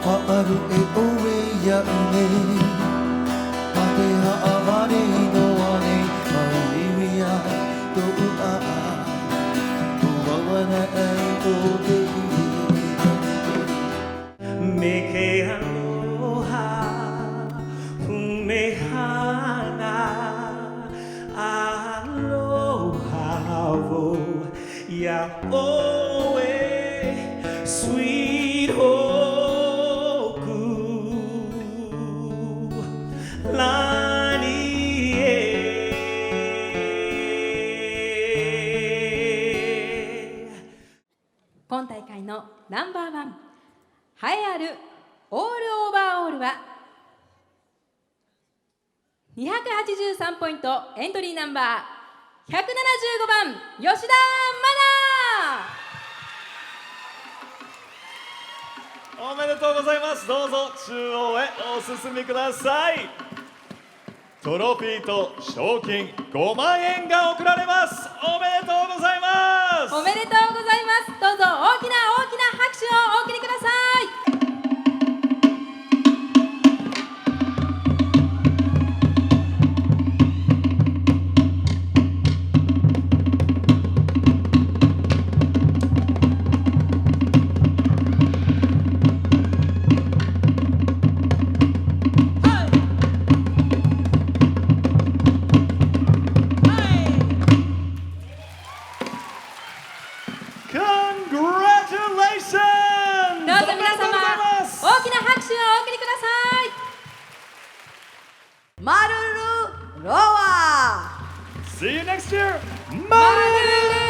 Paaru e oe ya ne Pate ha avare no ane Mauiwia to ua Uwawana ai to te Meke aloha Humehana Aloha wo Ya oe Sweet Hoku Lani e今大会のナンバーワン栄えあるオールオーバーオールは283ポイントエントリーナンバー175番吉田愛菜。おめでとうございます。どうぞ中央へお進みください。トロフィーと賞金5万円が贈られます。おめでとうございます。おめでとうございます。どうぞ大きな拍手をお送りください。Congratulations! どうぞ皆様大きな拍手をお送りください。マルルロワ See you next year! マルル